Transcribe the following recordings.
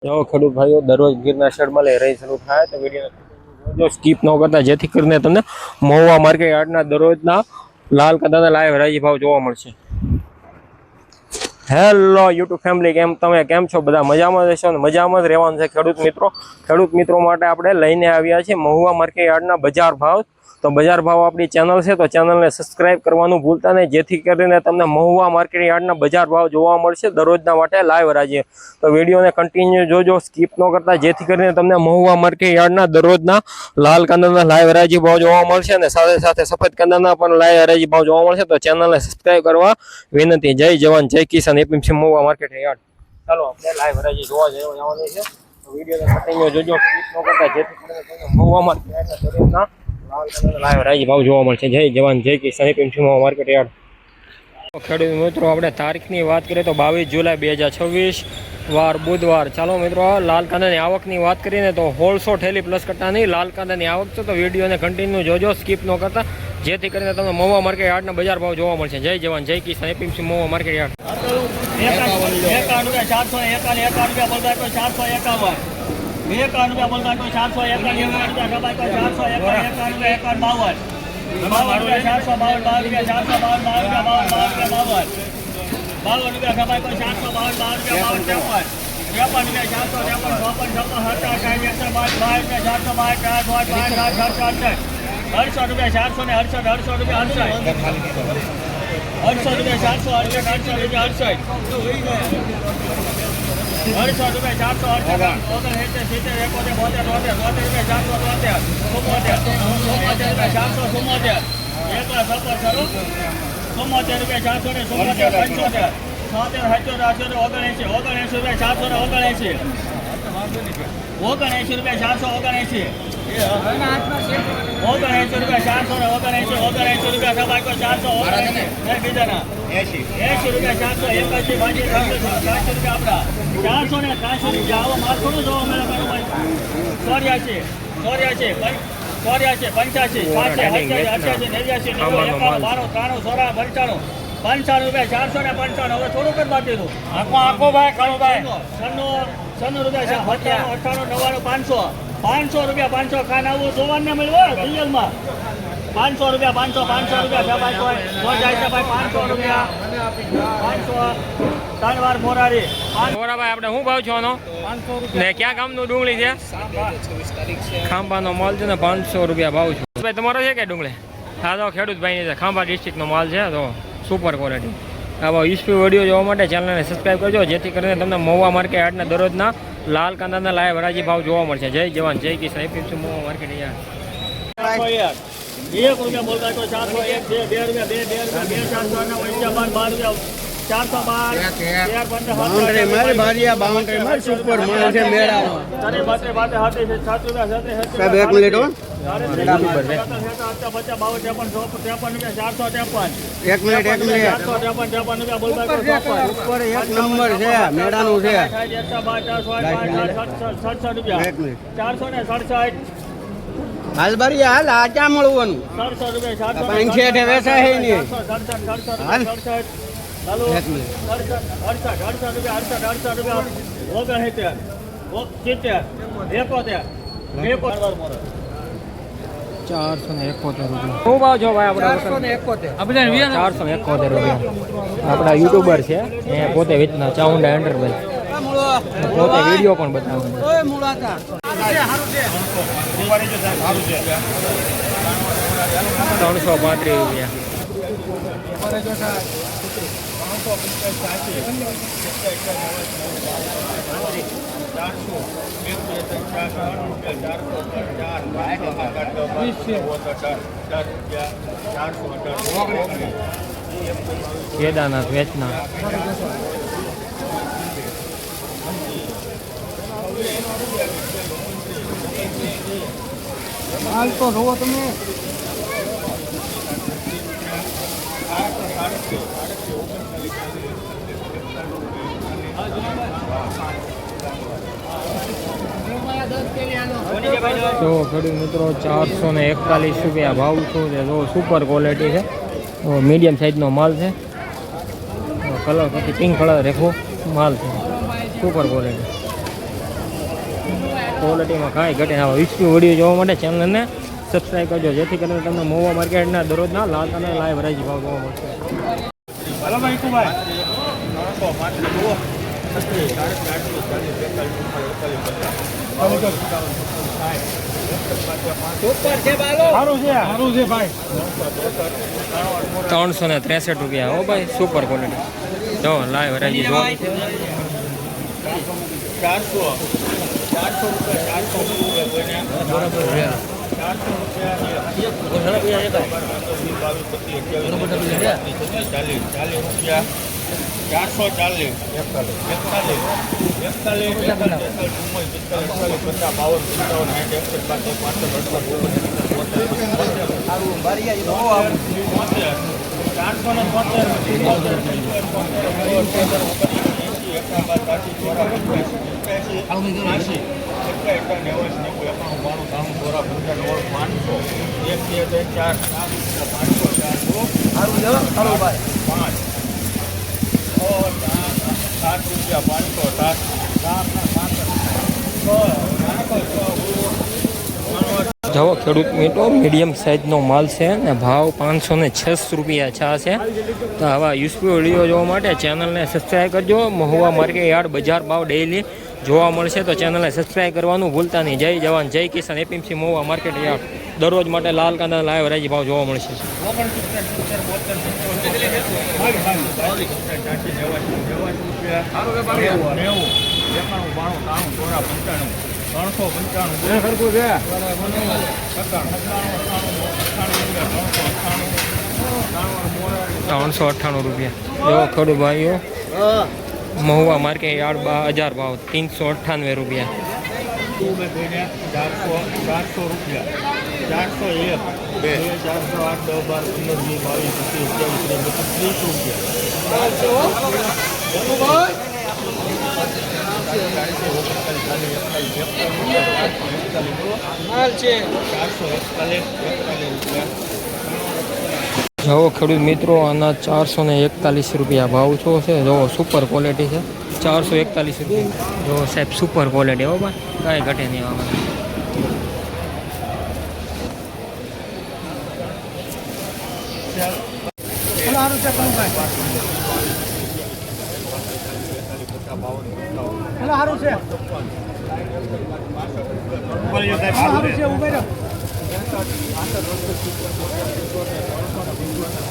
જો ખેડૂત ભાઈઓ દરરોજ ગીરના શેડમાં લઈ રહી શરૂ થાય તો વિડીયો સ્કીપ ન કરતા જેથી કરીને તમને મહુવા માર્કેટ યાર્ડના દરરોજના લાલ કાંદાના લાઈવ હરાજી ભાવ જોવા મળશે. હેલો યુટ્યુબ ફેમિલી, કેમ છો? બધા મજામાં રહેશો અને મજામાં જ રહેવાનું છે. ખેડૂત મિત્રો માટે આપણે લઈને આવ્યા છીએ મહુવા માર્કેટ યાર્ડના બજાર ભાવ. તો બજાર ભાવ આપણી ચેનલ છે તો ચેનલને સબસ્ક્રાઇબ કરવાનું ભૂલતા નહીં, જેથી કરીને તમને મહુવા માર્કેટ યાર્ડના બજાર ભાવ જોવા મળશે દરરોજના માટે લાઈવ હરાજી. તો વિડીયોને કન્ટિન્યુ જોજો, સ્કીપ ન કરતા, જેથી કરીને તમને મહુવા માર્કેટ યાર્ડના દરરોજના લાલ કાંદાના લાઈવ હરાજી ભાવ જોવા મળશે અને સાથે સાથે સફેદ કાંદાના પણ લાઈવ હરાજી ભાવ જોવા મળશે. તો ચેનલને સબસ્ક્રાઇબ કરવા વિનંતી. જય જવાન જય કિસાન, એપીએમસી મહુવા માર્કેટ યાર્ડ. ચાલો આપણે લાઈવ હરાજી જોવા જવાની છે. તો વિડીયોને કન્ટિન્યુ જોજો, સ્કીપ ન કરતા, જેથી કરીને તમને મહુવા માર્કેટ યાર્ડના દરરોજના લાલ કાંદાના લાઈવ હરાજી ભાવ જોવા મળશે. જય જવાન જય કિસાન, એપીએમસી મહુવા માર્કેટ યાર્ડ. ખેડૂત મિત્રો, આપણે તારીખની વાત કરીએ તો 22 જુલાઈ 2026 વાર બુધવાર. ચાલો મિત્રો, લાલ કાંદાની આવકની વાત કરીને તો 1600 ઠેલી પ્લસ કટ્ટાની લાલ કાંદાની આવક છે. તો વિડીયોને કન્ટિન્યુ જોજો, સ્કીપ ન કરતા, જેથી કરીને તમને મહુવા માર્કેટ યાર્ડના બજાર ભાવ જોવા મળશે. જય જવાન જય કિસાન, એપીએમસી મહુવા માર્કેટ યાર્ડ. 500 રૂપિયા 500 ખાન આવું જોવાન ને મળ્યો રિયલમાં 500 રૂપિયા 500 રૂપિયા ભાઈ 500 રૂપિયા 500 ત્રણ વાર મોરારી. મોરાભાઈ, આપણે શું ભાવ છો આનો? 500 રૂપિયા. ને ક્યાં ગામનું ડુંગળી છે? ખાંભાનો માલ છે ને 500 રૂપિયા ભાવ છે. ભાઈ તમારો છે કે ડુંગળી? હા, તો ખેડૂત ભાઈની છે, ખાંભા ડિસ્ટ્રિક્ટનો માલ છે. તો સુપર ક્વોલિટી. આવા યુઝફુલ વિડીયો જોવા માટે ચેનલને સબસ્ક્રાઈબ કરજો, જેથી કરીને તમને મહુવા માર્કેટ યાર્ડના દરરોજના લાલ કાંદાના લાઈવ હરાજી ભાવ જોવા મળશે. જય જવાન જય કિસાન, એપીએમસી મહુવા માર્કેટ યાર્ડ. 1 રૂપિયા બોલતા તો 401 2 રૂપિયા 2 412 412 મારી ભારિયા બાઉન્ડ્રી માર સુપર માલ છે મેળા. તારે બાતે બાતે હાથે 7 રૂપિયા 7 સાહેબ 1 મિનિટ હો. 1 મિનિટ ઉપર એક નંબર છે મેળાનું છે. 467 હાલ બારિયા હાલ આ ક્યાં મળવાનું? 700 રૂપિયા 65 વેચાય હે નહીં. હાલ 67 ચાલો 68 રૂપિયા 69 70 ₹471. શું ભાવ છો ભાઈ? આપણે 471 રૂપિયા. આપણા યુટ્યુબર છે, એ પોતે વેચના ચાઉંડા એન્ટરપ્રાઇઝ, પોતે વિડીયો પણ બતાવે. 335 રૂપિયા. કેદારનાથ વેચના. હાલ તો જોવો તમે. તો ખેડૂત મિત્રો 441 રૂપિયા ભાવ શું છે? તો સુપર ક્વોલિટી છે, મીડિયમ સાઇઝનો માલ છે, કલર પછી પિંક કલર રેખો માલ છે, સુપર ક્વોલિટી. ક્વોલિટીમાં કાંઈ ઘટે આવા વિડીયો જોવા માટે ચેનલને સબસ્ક્રાઈબ કરજો, જેથી કરીને તમને મહુવા માર્કેટના દરરોજના લાલ અને લાઈવ હરાજી ભાવ જોવા મળશે. હાલો ભાઈ કુભાઈ 900 જુઓ સારું છે ભાઈ 363 રૂપિયા હો ભાઈ, સુપર ક્વોલિટી. જો લાઈવ હરાજી જોવા મળશે. 400 રૂપિયા જવો ખેડૂત મિત્રો, મીડિયમ સાઇઝનો માલ છે ને ભાવ 506 રૂપિયા છા છે. તો આવા યુઝફુલ વિડીયો જોવા માટે ચેનલને સબસ્ક્રાઈબ કરજો. મહુવા માર્કેટ યાર્ડ બજાર ભાવ ડેઈલી જોવા મળશે, તો ચેનલને સબસ્ક્રાઈબ કરવાનું ભૂલતા નહીં. જય જવાન જય કિસાન. એપીએમસી મહુવા માર્કેટ યાર્ડ દરરોજ માટે લાલ કાંદા લાઈવ હરાજી ભાવ જોવા મળશે. ત્રણસો 98 રૂપિયા. જો ખેડૂત ભાઈઓ, મહુવા માર્કેટ યાર્ડ 1000 ભાવ 398 રૂપિયા. 400 રૂપિયા 401 2 408 10 જો ખેડૂત મિત્રો, આના 441 રૂપિયા ભાવ છો છે. જો સુપર ક્વોલિટી છે, 441 રૂપિયા. જો સાહેબ સુપર ક્વોલિટી હો ભાઈ, કાંઈ ઘટે નહીં આમાં.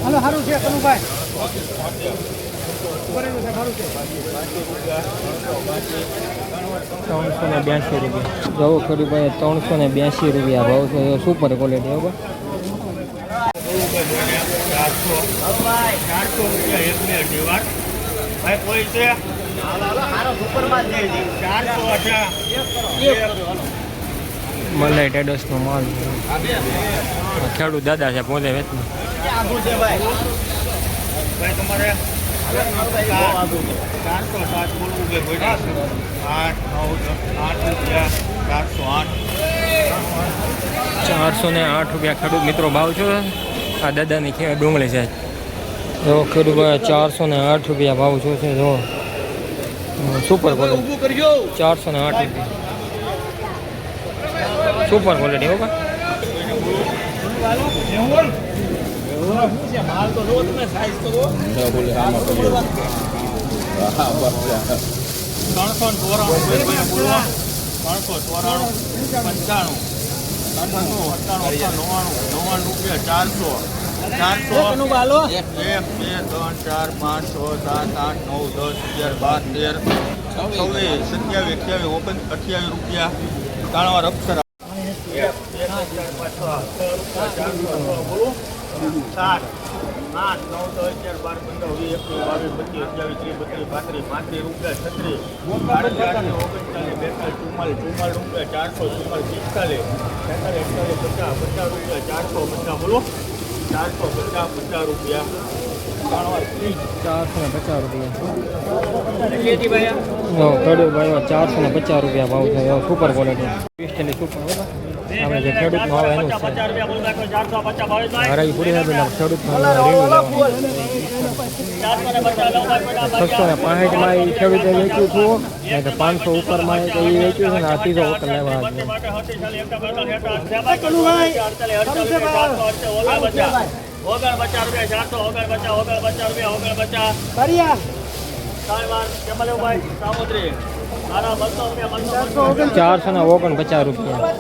હાલો સારું છે કનુભાઈ. 382 રૂપિયા. જો ખેડૂત ભાઈ, 382 રૂપિયા ભાવ છે. સુપર ક્વોલિટી હો ભાઈ. 400 રૂપિયા એક બે અઢી ભાઈ કોઈ છે 418 મલાઈ ટેડસનો માલ ખેડૂત દાદા છે, પોતે વેચમાં. ભાઈ તમારે 407 બોલવું કે 8 9 8 રૂપિયા 408 રૂપિયા ખેડૂત મિત્રો ભાવ છો. આ દાદાની ડુંગળી છે. જો ખેડૂત ભાઈ 408 રૂપિયા ભાવ છો છે. જો સુપર ક્વોલિટી 408 રૂપિયા. સુપર ક્વોલિટી હો ભાઈ. માલ તો લો તમે સાઈઝ તો 398 રૂપિયા કાણવાર અક્ષર 7 8 9 10 11 12 15 20 21 22 23 24 35 40 રૂપિયા 36 450 બોલો 450 રૂપિયા 450 રૂપિયા. ખેડૂત ભાઈઓ 450 રૂપિયા ભાવ છે. સુપર ક્વોલિટી સુપર આપણે જે ખેડૂતનો આવે એનું છે 50 રૂપિયા બોલ રાખો 450 ભાવેશભાઈ હરાઈ પૂરી છે પેલા ખેડૂતનો રેવું લેવાનું 665 માં એ ખેડૂતે વેચ્યું હતું નહીં તો 500 ઉપરમાં એ વેચ્યું છે ને આ ત્રીજો વખત લેવા ચારસો 449 રૂપિયા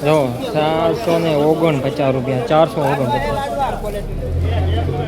જો 449 રૂપિયા 449